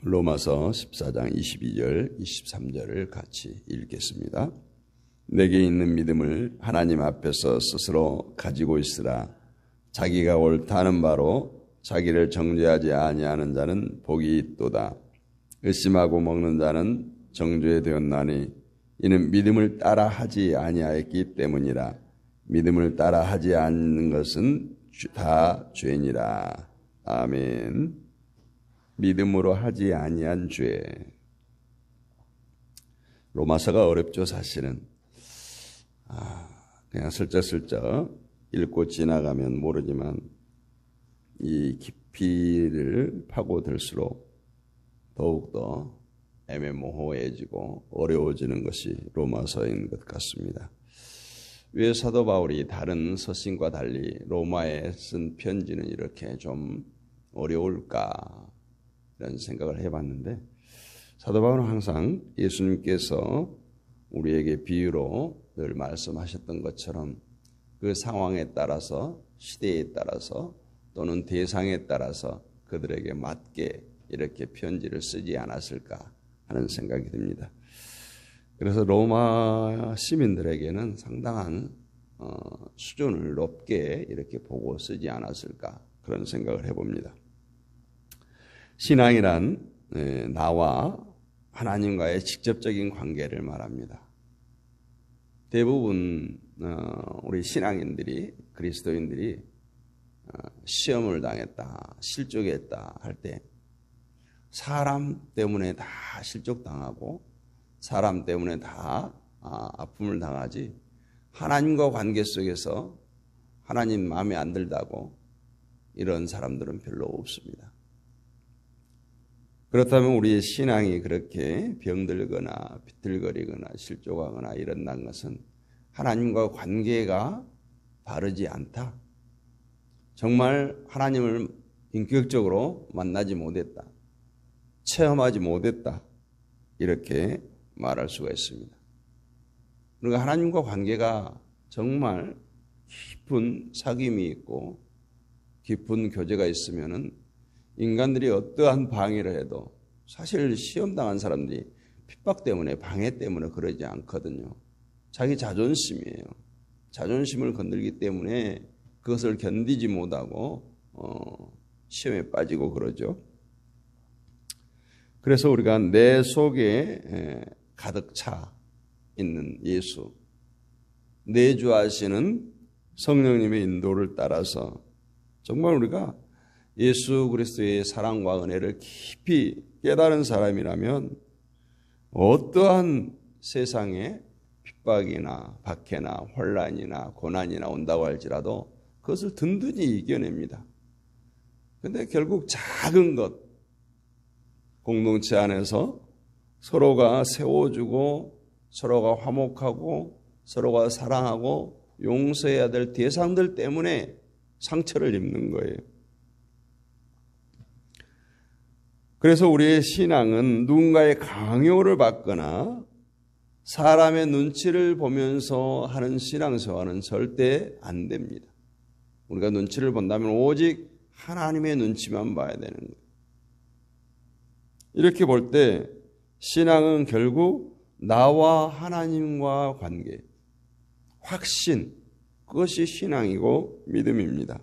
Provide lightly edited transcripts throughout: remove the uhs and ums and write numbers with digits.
로마서 14장 22절, 23절을 같이 읽겠습니다. 내게 있는 믿음을 하나님 앞에서 스스로 가지고 있으라. 자기가 옳다는 바로 자기를 정죄하지 아니하는 자는 복이 있도다. 의심하고 먹는 자는 정죄 되었나니 이는 믿음을 따라 하지 아니하였기 때문이라. 믿음을 따라 하지 않는 것은 다 죄니라. 아멘. 믿음으로 하지 아니한 죄. 로마서가 어렵죠, 사실은. 그냥 슬쩍슬쩍 읽고 지나가면 모르지만 이 깊이를 파고들수록 더욱더 애매모호해지고 어려워지는 것이 로마서인 것 같습니다. 왜 사도 바울이 다른 서신과 달리 로마에 쓴 편지는 이렇게 좀 어려울까? 이런 생각을 해봤는데, 사도 바울은 항상 예수님께서 우리에게 비유로 늘 말씀하셨던 것처럼 그 상황에 따라서, 시대에 따라서 또는 대상에 따라서 그들에게 맞게 이렇게 편지를 쓰지 않았을까 하는 생각이 듭니다. 그래서 로마 시민들에게는 상당한 수준을 높게 이렇게 보고 쓰지 않았을까 그런 생각을 해봅니다. 신앙이란 나와 하나님과의 직접적인 관계를 말합니다. 대부분 우리 신앙인들이, 그리스도인들이 시험을 당했다, 실족했다 할 때 사람 때문에 다 실족당하고 사람 때문에 다 아픔을 당하지, 하나님과 관계 속에서 하나님 마음에 안 들다고 이런 사람들은 별로 없습니다. 그렇다면 우리의 신앙이 그렇게 병들거나 비틀거리거나 실족하거나 이런다는 것은 하나님과 관계가 바르지 않다. 정말 하나님을 인격적으로 만나지 못했다. 체험하지 못했다. 이렇게 말할 수가 있습니다. 그러니까 하나님과 관계가 정말 깊은 사귐이 있고 깊은 교제가 있으면은 인간들이 어떠한 방해를 해도, 사실 시험당한 사람들이 핍박 때문에, 방해 때문에 그러지 않거든요. 자기 자존심이에요. 자존심을 건들기 때문에 그것을 견디지 못하고 시험에 빠지고 그러죠. 그래서 우리가 내 속에 가득 차 있는 예수, 내주하시는 성령님의 인도를 따라서 정말 우리가 예수 그리스도의 사랑과 은혜를 깊이 깨달은 사람이라면 어떠한 세상에 핍박이나 박해나 혼란이나 고난이나 온다고 할지라도 그것을 든든히 이겨냅니다. 그런데 결국 작은 것, 공동체 안에서 서로가 세워주고 서로가 화목하고 서로가 사랑하고 용서해야 될 대상들 때문에 상처를 입는 거예요. 그래서 우리의 신앙은 누군가의 강요를 받거나 사람의 눈치를 보면서 하는 신앙생활은 절대 안 됩니다. 우리가 눈치를 본다면 오직 하나님의 눈치만 봐야 되는 거예요. 이렇게 볼 때 신앙은 결국 나와 하나님과 관계, 확신, 그것이 신앙이고 믿음입니다.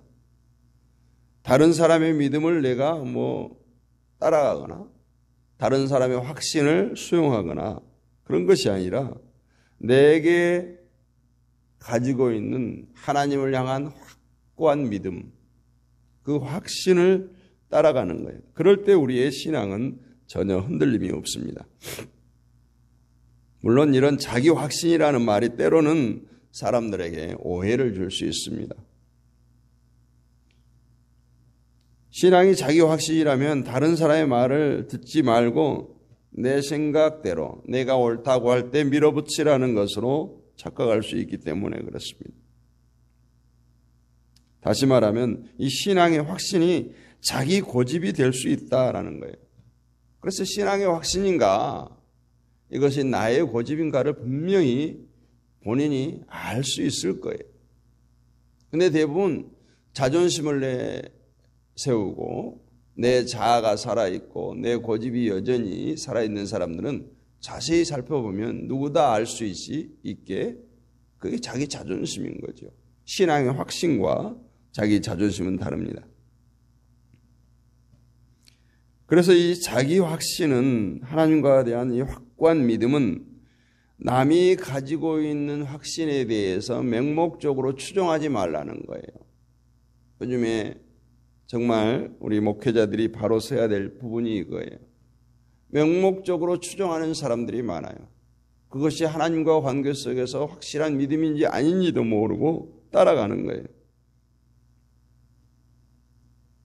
다른 사람의 믿음을 내가 따라가거나 다른 사람의 확신을 수용하거나 그런 것이 아니라 내게 가지고 있는 하나님을 향한 확고한 믿음, 그 확신을 따라가는 거예요. 그럴 때 우리의 신앙은 전혀 흔들림이 없습니다. 물론 이런 자기 확신이라는 말이 때로는 사람들에게 오해를 줄 수 있습니다. 신앙이 자기 확신이라면 다른 사람의 말을 듣지 말고 내 생각대로 내가 옳다고 할 때 밀어붙이라는 것으로 착각할 수 있기 때문에 그렇습니다. 다시 말하면 이 신앙의 확신이 자기 고집이 될 수 있다라는 거예요. 그래서 신앙의 확신인가, 이것이 나의 고집인가를 분명히 본인이 알 수 있을 거예요. 근데 대부분 자존심을 세우고 내 자아가 살아있고 내 고집이 여전히 살아있는 사람들은 자세히 살펴보면 누구다 알 수 있게 그게 자기 자존심인 거죠. 신앙의 확신과 자기 자존심은 다릅니다. 그래서 이 자기 확신은, 하나님과 대한 이 확고한 믿음은 남이 가지고 있는 확신에 대해서 맹목적으로 추종하지 말라는 거예요. 요즘에 정말 우리 목회자들이 바로 서야 될 부분이 이거예요. 맹목적으로 추종하는 사람들이 많아요. 그것이 하나님과 관계 속에서 확실한 믿음인지 아닌지도 모르고 따라가는 거예요.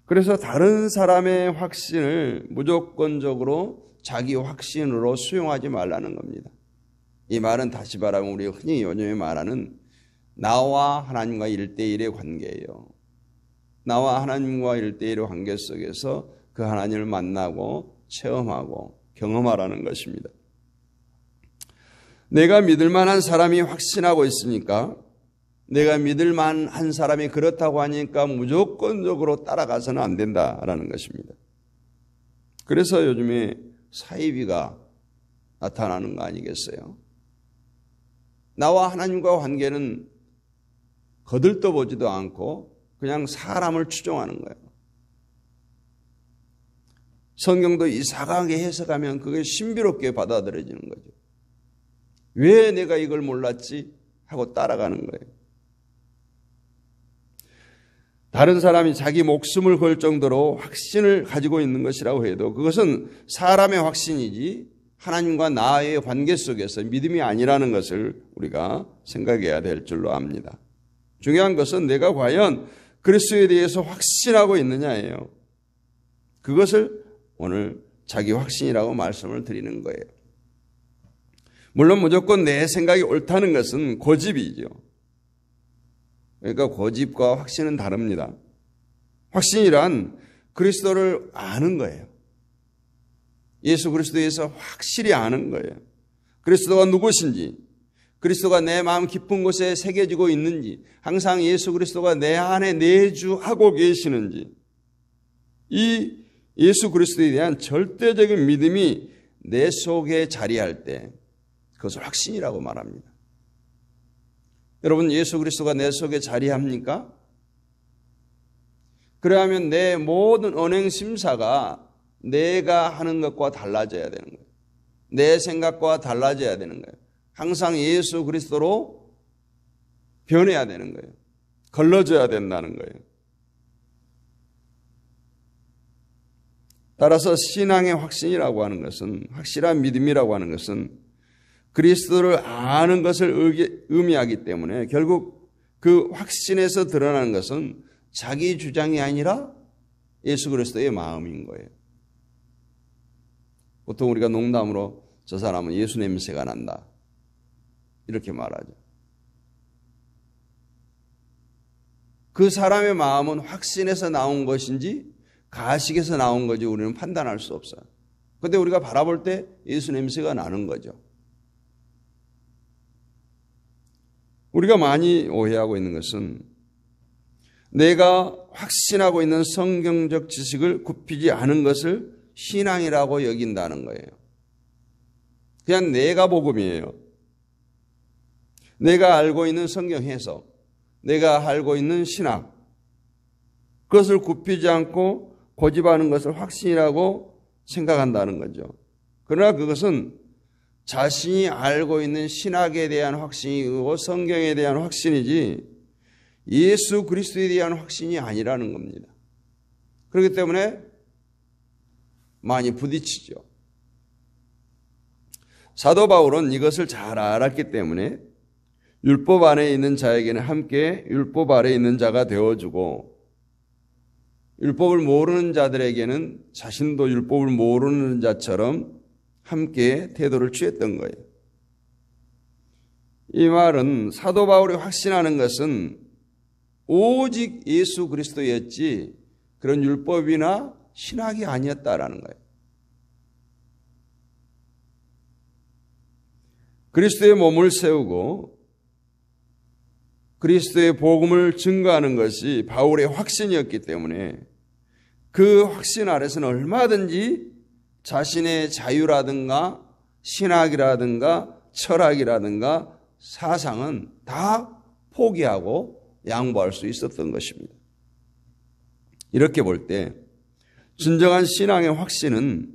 그래서 다른 사람의 확신을 무조건적으로 자기 확신으로 수용하지 말라는 겁니다. 이 말은 다시 말하면 우리가 흔히 요즘에 말하는 나와 하나님과 1대1의 관계예요. 나와 하나님과 1대1의 관계 속에서 그 하나님을 만나고 체험하고 경험하라는 것입니다. 내가 믿을 만한 사람이 확신하고 있으니까, 내가 믿을 만한 사람이 그렇다고 하니까 무조건적으로 따라가서는 안 된다라는 것입니다. 그래서 요즘에 사이비가 나타나는 거 아니겠어요? 나와 하나님과 관계는 거들떠보지도 않고 그냥 사람을 추종하는 거예요. 성경도 이상하게 해석하면 그게 신비롭게 받아들여지는 거죠. 왜 내가 이걸 몰랐지? 하고 따라가는 거예요. 다른 사람이 자기 목숨을 걸 정도로 확신을 가지고 있는 것이라고 해도 그것은 사람의 확신이지 하나님과 나의 관계 속에서 믿음이 아니라는 것을 우리가 생각해야 될 줄로 압니다. 중요한 것은 내가 과연 그리스도에 대해서 확신하고 있느냐예요. 그것을 오늘 자기 확신이라고 말씀을 드리는 거예요. 물론 무조건 내 생각이 옳다는 것은 고집이죠. 그러니까 고집과 확신은 다릅니다. 확신이란 그리스도를 아는 거예요. 예수 그리스도에서 확실히 아는 거예요. 그리스도가 누구신지, 그리스도가 내 마음 깊은 곳에 새겨지고 있는지, 항상 예수 그리스도가 내 안에 내주하고 계시는지, 이 예수 그리스도에 대한 절대적인 믿음이 내 속에 자리할 때 그것을 확신이라고 말합니다. 여러분, 예수 그리스도가 내 속에 자리합니까? 그러하면 내 모든 언행 심사가 내가 하는 것과 달라져야 되는 거예요. 내 생각과 달라져야 되는 거예요. 항상 예수 그리스도로 변해야 되는 거예요. 걸러져야 된다는 거예요. 따라서 신앙의 확신이라고 하는 것은, 확실한 믿음이라고 하는 것은 그리스도를 아는 것을 의미하기 때문에 결국 그 확신에서 드러나는 것은 자기 주장이 아니라 예수 그리스도의 마음인 거예요. 보통 우리가 농담으로 저 사람은 예수 냄새가 난다, 이렇게 말하죠. 그 사람의 마음은 확신에서 나온 것인지 가식에서 나온 건지 우리는 판단할 수 없어요. 그런데 우리가 바라볼 때 예수 냄새가 나는 거죠. 우리가 많이 오해하고 있는 것은 내가 확신하고 있는 성경적 지식을 굽히지 않은 것을 신앙이라고 여긴다는 거예요. 그냥 내가 복음이에요. 내가 알고 있는 성경 해석, 내가 알고 있는 신학, 그것을 굽히지 않고 고집하는 것을 확신이라고 생각한다는 거죠. 그러나 그것은 자신이 알고 있는 신학에 대한 확신이고 성경에 대한 확신이지 예수 그리스도에 대한 확신이 아니라는 겁니다. 그렇기 때문에 많이 부딪히죠. 사도 바울은 이것을 잘 알았기 때문에 율법 안에 있는 자에게는 함께 율법 아래 있는 자가 되어주고, 율법을 모르는 자들에게는 자신도 율법을 모르는 자처럼 함께 태도를 취했던 거예요. 이 말은 사도 바울이 확신하는 것은 오직 예수 그리스도였지 그런 율법이나 신학이 아니었다라는 거예요. 그리스도의 몸을 세우고 그리스도의 복음을 증거하는 것이 바울의 확신이었기 때문에 그 확신 아래서는 얼마든지 자신의 자유라든가 신학이라든가 철학이라든가 사상은 다 포기하고 양보할 수 있었던 것입니다. 이렇게 볼 때 진정한 신앙의 확신은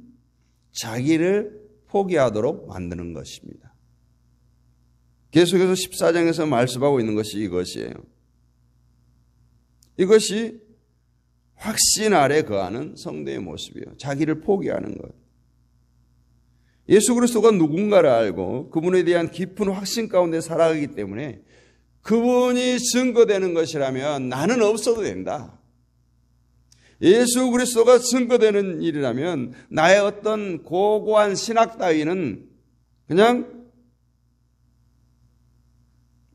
자기를 포기하도록 만드는 것입니다. 계속해서 14장에서 말씀하고 있는 것이 이것이에요. 이것이 확신 아래 거하는 성도의 모습이에요. 자기를 포기하는 것. 예수 그리스도가 누군가를 알고 그분에 대한 깊은 확신 가운데 살아가기 때문에 그분이 증거되는 것이라면 나는 없어도 된다. 예수 그리스도가 증거되는 일이라면 나의 어떤 고고한 신학 따위는 그냥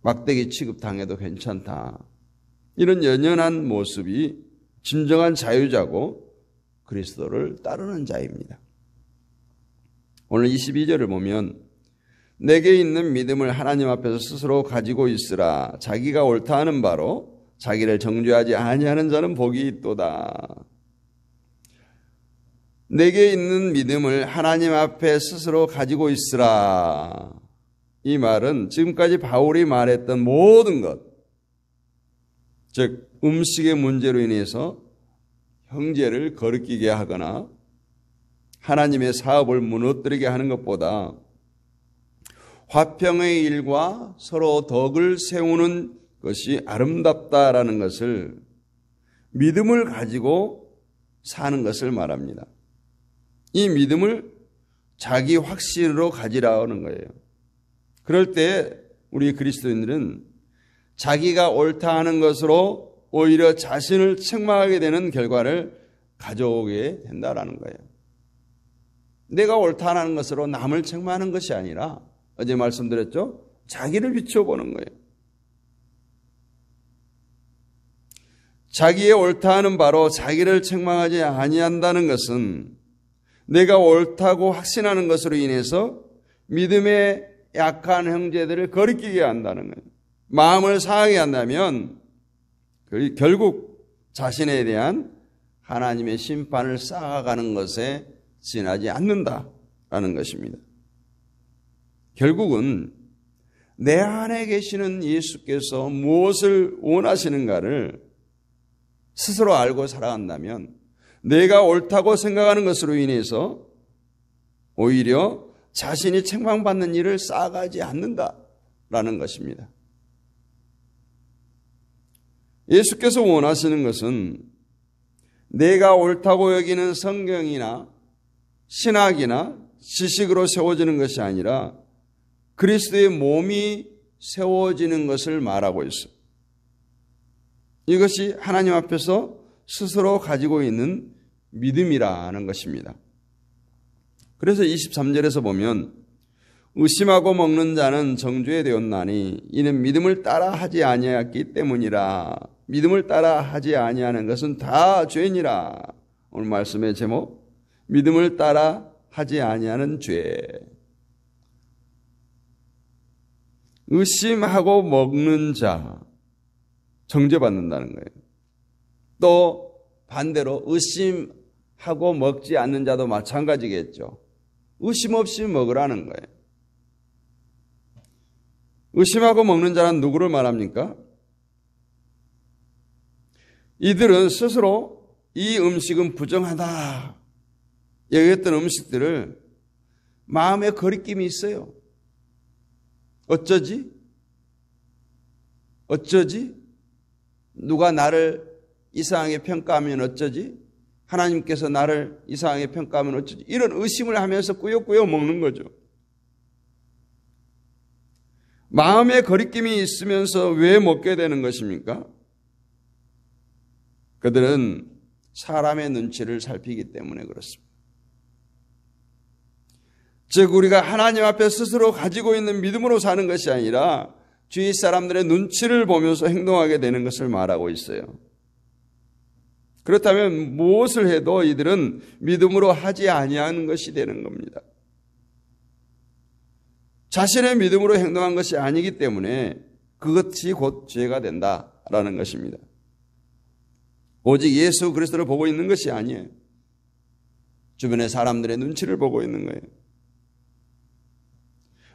막대기 취급당해도 괜찮다. 이런 연연한 모습이 진정한 자유자고 그리스도를 따르는 자입니다. 오늘 22절을 보면 내게 있는 믿음을 하나님 앞에서 스스로 가지고 있으라. 자기가 옳다 하는 바로 자기를 정죄하지 아니하는 자는 복이 있도다. 내게 있는 믿음을 하나님 앞에 스스로 가지고 있으라. 이 말은 지금까지 바울이 말했던 모든 것, 즉 음식의 문제로 인해서 형제를 거르끼게 하거나 하나님의 사업을 무너뜨리게 하는 것보다 화평의 일과 서로 덕을 세우는 것이 아름답다라는 것을 믿음을 가지고 사는 것을 말합니다. 이 믿음을 자기 확신으로 가지라는 거예요. 그럴 때 우리 그리스도인들은 자기가 옳다 하는 것으로 오히려 자신을 책망하게 되는 결과를 가져오게 된다라는 거예요. 내가 옳다 하는 것으로 남을 책망하는 것이 아니라 어제 말씀드렸죠? 자기를 비춰보는 거예요. 자기의 옳다 하는 바로 자기를 책망하지 아니한다는 것은 내가 옳다고 확신하는 것으로 인해서 믿음의 약한 형제들을 거리끼게 한다는 거예요. 마음을 상하게 한다면 결국 자신에 대한 하나님의 심판을 쌓아가는 것에 지나지 않는다라는 것입니다. 결국은 내 안에 계시는 예수께서 무엇을 원하시는가를 스스로 알고 살아간다면 내가 옳다고 생각하는 것으로 인해서 오히려 자신이 책망받는 일을 쌓아가지 않는다라는 것입니다. 예수께서 원하시는 것은 내가 옳다고 여기는 성경이나 신학이나 지식으로 세워지는 것이 아니라 그리스도의 몸이 세워지는 것을 말하고 있어요. 이것이 하나님 앞에서 스스로 가지고 있는 믿음이라는 것입니다. 그래서 23절에서 보면 의심하고 먹는 자는 정죄에 되었나니 이는 믿음을 따라 하지 아니하였기 때문이라. 믿음을 따라 하지 아니하는 것은 다 죄니라. 오늘 말씀의 제목, 믿음을 따라 하지 아니하는 죄. 의심하고 먹는 자 정죄받는다는 거예요. 또 반대로 의심하고 먹지 않는 자도 마찬가지겠죠. 의심 없이 먹으라는 거예요. 의심하고 먹는 자는 누구를 말합니까? 이들은 스스로 이 음식은 부정하다 여겼던 음식들을 마음에 거리낌이 있어요. 어쩌지? 누가 나를 이상하게 평가하면 어쩌지? 하나님께서 나를 이상하게 평가하면 어쩌지? 이런 의심을 하면서 꾸역꾸역 먹는 거죠. 마음에 거리낌이 있으면서 왜 먹게 되는 것입니까? 그들은 사람의 눈치를 살피기 때문에 그렇습니다. 즉 우리가 하나님 앞에 스스로 가지고 있는 믿음으로 사는 것이 아니라 주위 사람들의 눈치를 보면서 행동하게 되는 것을 말하고 있어요. 그렇다면 무엇을 해도 이들은 믿음으로 하지 아니하는 것이 되는 겁니다. 자신의 믿음으로 행동한 것이 아니기 때문에 그것이 곧 죄가 된다라는 것입니다. 오직 예수 그리스도를 보고 있는 것이 아니에요. 주변의 사람들의 눈치를 보고 있는 거예요.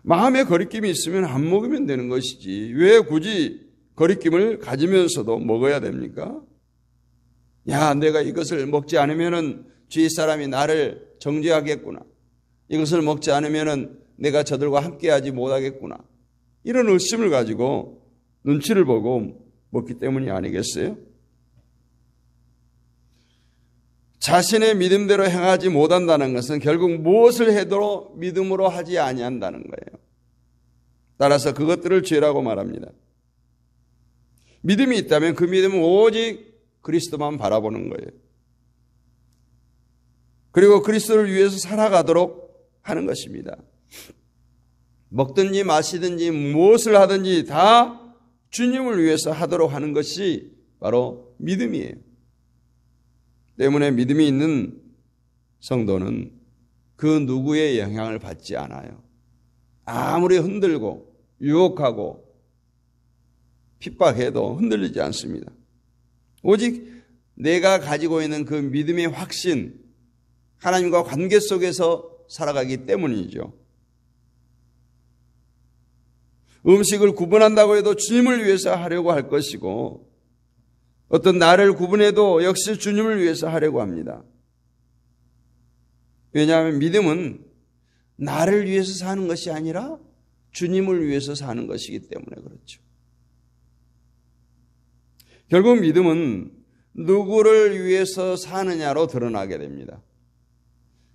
마음에 거리낌이 있으면 안 먹으면 되는 것이지 왜 굳이 거리낌을 가지면서도 먹어야 됩니까? 야, 내가 이것을 먹지 않으면은 주위 사람이 나를 정죄하겠구나. 이것을 먹지 않으면은 내가 저들과 함께하지 못하겠구나. 이런 의심을 가지고 눈치를 보고 먹기 때문이 아니겠어요? 자신의 믿음대로 행하지 못한다는 것은 결국 무엇을 해도 믿음으로 하지 아니한다는 거예요. 따라서 그것들을 죄라고 말합니다. 믿음이 있다면 그 믿음은 오직 그리스도만 바라보는 거예요. 그리고 그리스도를 위해서 살아가도록 하는 것입니다. 먹든지 마시든지 무엇을 하든지 다 주님을 위해서 하도록 하는 것이 바로 믿음이에요. 때문에 믿음이 있는 성도는 그 누구의 영향을 받지 않아요. 아무리 흔들고 유혹하고 핍박해도 흔들리지 않습니다. 오직 내가 가지고 있는 그 믿음의 확신, 하나님과 관계 속에서 살아가기 때문이죠. 음식을 구분한다고 해도 주님을 위해서 하려고 할 것이고 어떤 나를 구분해도 역시 주님을 위해서 하려고 합니다. 왜냐하면 믿음은 나를 위해서 사는 것이 아니라 주님을 위해서 사는 것이기 때문에 그렇죠. 결국 믿음은 누구를 위해서 사느냐로 드러나게 됩니다.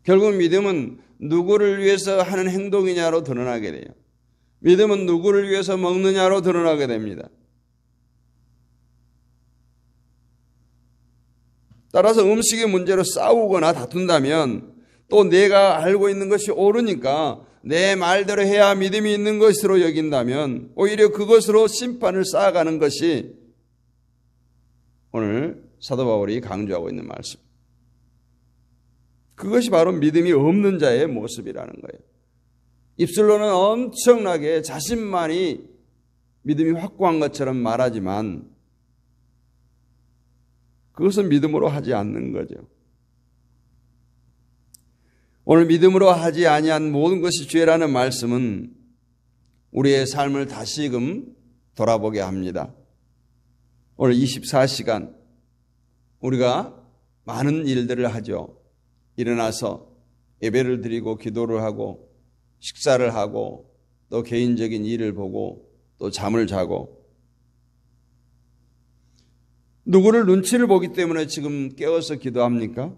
결국 믿음은 누구를 위해서 하는 행동이냐로 드러나게 돼요. 믿음은 누구를 위해서 먹느냐로 드러나게 됩니다. 따라서 음식의 문제로 싸우거나 다툰다면 또 내가 알고 있는 것이 옳으니까 내 말대로 해야 믿음이 있는 것으로 여긴다면 오히려 그것으로 심판을 쌓아가는 것이 오늘 사도 바울이 강조하고 있는 말씀. 그것이 바로 믿음이 없는 자의 모습이라는 거예요. 입술로는 엄청나게 자신만이 믿음이 확고한 것처럼 말하지만 그것은 믿음으로 하지 않는 거죠. 오늘 믿음으로 하지 아니한 모든 것이 죄라는 말씀은 우리의 삶을 다시금 돌아보게 합니다. 오늘 24시간 우리가 많은 일들을 하죠. 일어나서 예배를 드리고 기도를 하고 식사를 하고 또 개인적인 일을 보고 또 잠을 자고 누구를 눈치를 보기 때문에 지금 깨어서 기도합니까?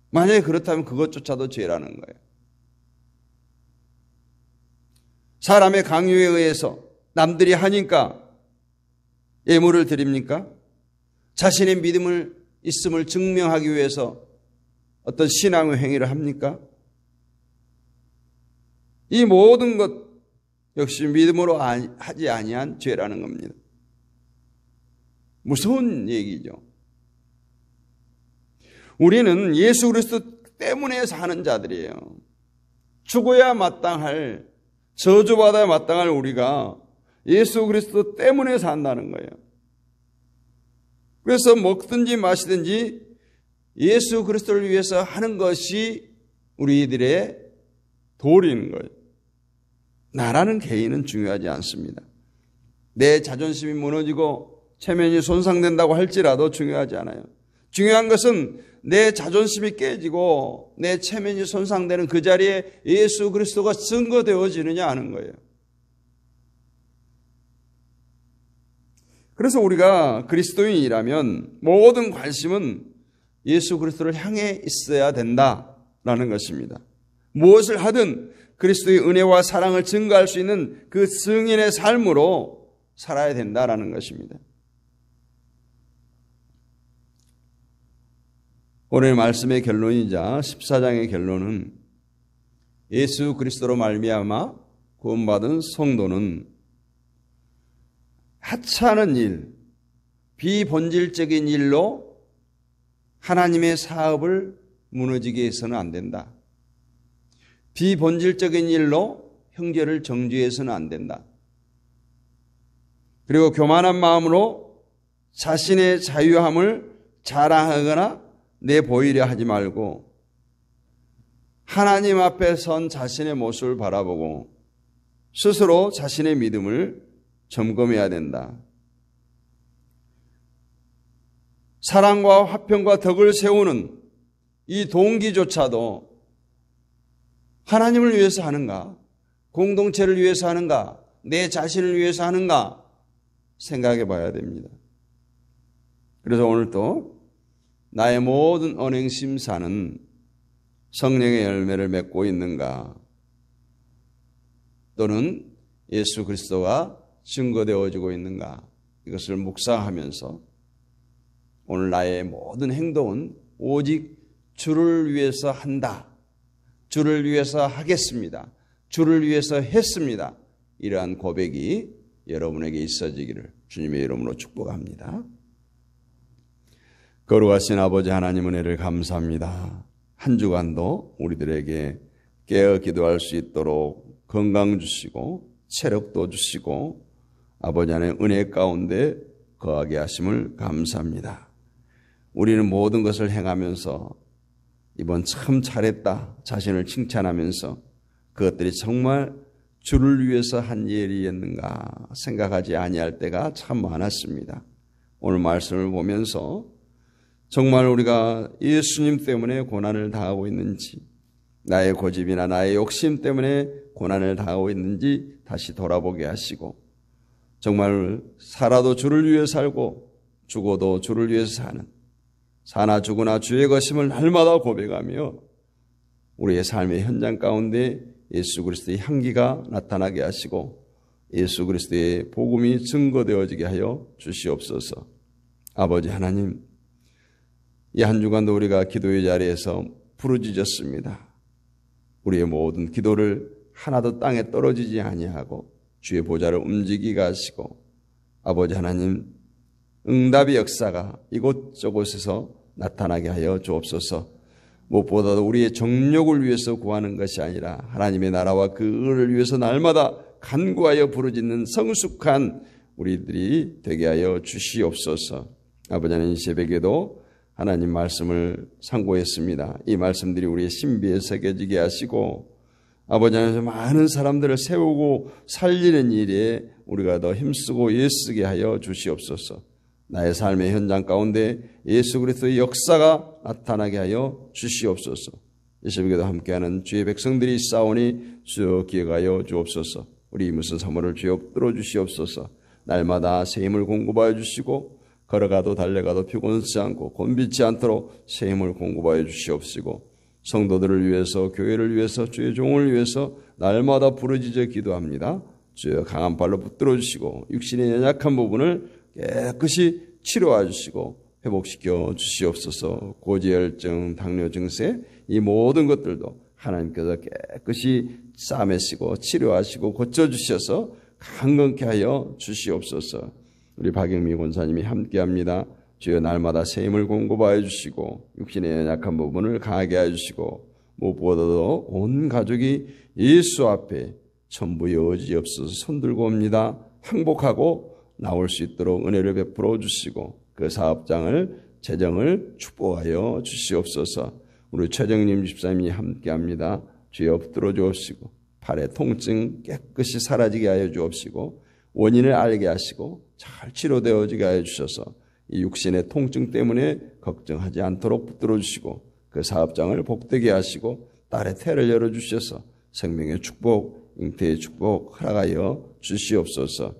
만약에 그렇다면 그것조차도 죄라는 거예요. 사람의 강요에 의해서 남들이 하니까 예물을 드립니까? 자신의 믿음을 있음을 증명하기 위해서 어떤 신앙의 행위를 합니까? 이 모든 것 역시 믿음으로 하지 아니한 죄라는 겁니다. 무서운 얘기죠. 우리는 예수 그리스도 때문에 사는 자들이에요. 죽어야 마땅할, 저주받아야 마땅할 우리가 예수 그리스도 때문에 산다는 거예요. 그래서 먹든지 마시든지 예수 그리스도를 위해서 하는 것이 우리들의 도리인 거예요. 나라는 개인은 중요하지 않습니다. 내 자존심이 무너지고 체면이 손상된다고 할지라도 중요하지 않아요. 중요한 것은 내 자존심이 깨지고 내 체면이 손상되는 그 자리에 예수 그리스도가 증거되어지느냐 하는 거예요. 그래서 우리가 그리스도인이라면 모든 관심은 예수 그리스도를 향해 있어야 된다라는 것입니다. 무엇을 하든 그리스도의 은혜와 사랑을 증거할 수 있는 그 증인의 삶으로 살아야 된다라는 것입니다. 오늘 말씀의 결론이자 14장의 결론은 예수 그리스도로 말미암아 구원받은 성도는 하찮은 일, 비본질적인 일로 하나님의 사업을 무너지게 해서는 안 된다. 비본질적인 일로 형제를 정죄해서는 안 된다. 그리고 교만한 마음으로 자신의 자유함을 자랑하거나 내보이려 하지 말고 하나님 앞에 선 자신의 모습을 바라보고 스스로 자신의 믿음을 점검해야 된다. 사랑과 화평과 덕을 세우는 이 동기조차도 하나님을 위해서 하는가? 공동체를 위해서 하는가? 내 자신을 위해서 하는가? 생각해 봐야 됩니다. 그래서 오늘도 나의 모든 언행 심사는 성령의 열매를 맺고 있는가? 또는 예수 그리스도가 증거되어지고 있는가? 이것을 묵상하면서 오늘 나의 모든 행동은 오직 주를 위해서 한다. 주를 위해서 하겠습니다. 주를 위해서 했습니다. 이러한 고백이 여러분에게 있어지기를 주님의 이름으로 축복합니다. 거룩하신 아버지 하나님 은혜를 감사합니다. 한 주간도 우리들에게 깨어 기도할 수 있도록 건강 주시고 체력도 주시고 아버지 하나님의 은혜 가운데 거하게 하심을 감사합니다. 우리는 모든 것을 행하면서 이번 참 잘했다 자신을 칭찬하면서 그것들이 정말 주를 위해서 한 일이었는가 생각하지 아니할 때가 참 많았습니다. 오늘 말씀을 보면서 정말 우리가 예수님 때문에 고난을 당하고 있는지 나의 고집이나 나의 욕심 때문에 고난을 당하고 있는지 다시 돌아보게 하시고 정말 살아도 주를 위해 살고 죽어도 주를 위해서 사는 사나 죽으나 주의 것임을 날마다 고백하며 우리의 삶의 현장 가운데 예수 그리스도의 향기가 나타나게 하시고 예수 그리스도의 복음이 증거되어지게 하여 주시옵소서. 아버지 하나님, 이 한 주간도 우리가 기도의 자리에서 부르짖었습니다. 우리의 모든 기도를 하나도 땅에 떨어지지 아니하고 주의 보좌를 움직이게 하시고 아버지 하나님 응답의 역사가 이곳저곳에서 나타나게 하여 주옵소서. 무엇보다도 우리의 정욕을 위해서 구하는 것이 아니라 하나님의 나라와 그 의를 위해서 날마다 간구하여 부르짖는 성숙한 우리들이 되게 하여 주시옵소서. 아버지 하나님, 새벽에도 하나님 말씀을 상고했습니다. 이 말씀들이 우리의 신비에 새겨지게 하시고 아버지 하나님 많은 사람들을 세우고 살리는 일에 우리가 더 힘쓰고 애쓰게 하여 주시옵소서. 나의 삶의 현장 가운데 예수 그리스도의 역사가 나타나게 하여 주시옵소서. 이 새벽에도 함께하는 주의 백성들이 있사오니 주여 기억하여 주옵소서. 우리 무슨 사모를 주여 붙들어 주시옵소서. 날마다 새 힘을 공급하여 주시고 걸어가도 달려가도 피곤하지 않고 곤비치 않도록 새 힘을 공급하여 주시옵시고 성도들을 위해서 교회를 위해서 주의 종을 위해서 날마다 부르짖어 기도합니다. 주여 강한 발로 붙들어 주시고 육신의 연약한 부분을 깨끗이 치료해 주시고 회복시켜 주시옵소서. 고지혈증, 당뇨 증세 이 모든 것들도 하나님께서 깨끗이 싸매시고 치료하시고 고쳐주셔서 강건케 하여 주시옵소서. 우리 박영미 권사님이 함께합니다. 주여 날마다 새 힘을 공급하여 주시고 육신의 연약한 부분을 강하게 해주시고 무엇보다도 온 가족이 예수 앞에 전부 여지없어서 손들고 옵니다. 항복하고 나올 수 있도록 은혜를 베풀어 주시고 그 사업장을 재정을 축복하여 주시옵소서. 우리 최정님 집사님이 함께합니다. 주여 붙들어 주옵시고 팔의 통증 깨끗이 사라지게 하여 주옵시고 원인을 알게 하시고 잘 치료되어지게 하여 주셔서 이 육신의 통증 때문에 걱정하지 않도록 붙들어 주시고 그 사업장을 복되게 하시고 딸의 태를 열어주셔서 생명의 축복, 잉태의 축복 허락하여 주시옵소서.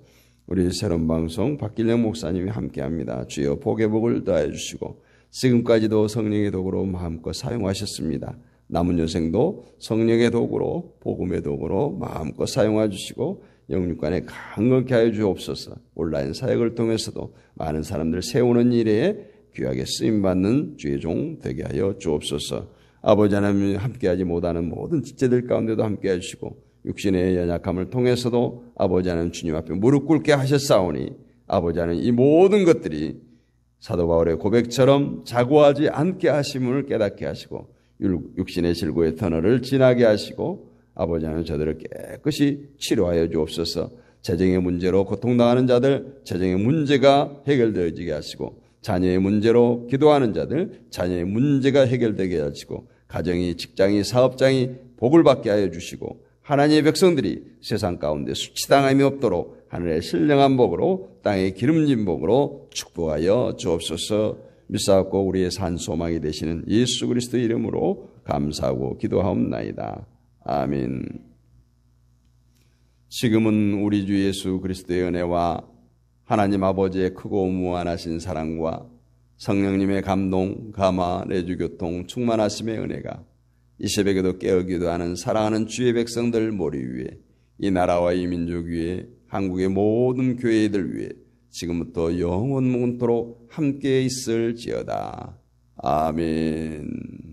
우리 새로운 방송 박길영 목사님이 함께합니다. 주여 복의 복을 더해 주시고 지금까지도 성령의 도구로 마음껏 사용하셨습니다. 남은 여생도 성령의 도구로 복음의 도구로 마음껏 사용해 주시고 영육간에 강건케 하여 주옵소서. 온라인 사역을 통해서도 많은 사람들을 세우는 일에 귀하게 쓰임받는 주의 종 되게 하여 주옵소서. 아버지 하나님 함께하지 못하는 모든 지체들 가운데도 함께해 주시고 육신의 연약함을 통해서도 아버지 하나님 주님 앞에 무릎 꿇게 하셨사오니 아버지 하나님 이 모든 것들이 사도 바울의 고백처럼 자고하지 않게 하심을 깨닫게 하시고 육신의 질고의 터널을 지나게 하시고 아버지 하나님 저들을 깨끗이 치료하여 주옵소서. 재정의 문제로 고통당하는 자들 재정의 문제가 해결되어지게 하시고, 자녀의 문제로 기도하는 자들 자녀의 문제가 해결되게 하시고, 가정이 직장이 사업장이 복을 받게 하여 주시고, 하나님의 백성들이 세상 가운데 수치당함이 없도록 하늘의 신령한 복으로 땅의 기름진 복으로 축복하여 주옵소서. 믿사옵고 우리의 산 소망이 되시는 예수 그리스도의 이름으로 감사하고 기도하옵나이다. 아멘. 지금은 우리 주 예수 그리스도의 은혜와 하나님 아버지의 크고 무한하신 사랑과 성령님의 감동, 감화, 내주교통, 충만하심의 은혜가 이 새벽에도 깨어기도 하는 사랑하는 주의 백성들 머리 위에, 이 나라와 이 민족 위에, 한국의 모든 교회들 위에 지금부터 영원토록 함께 있을지어다. 아멘.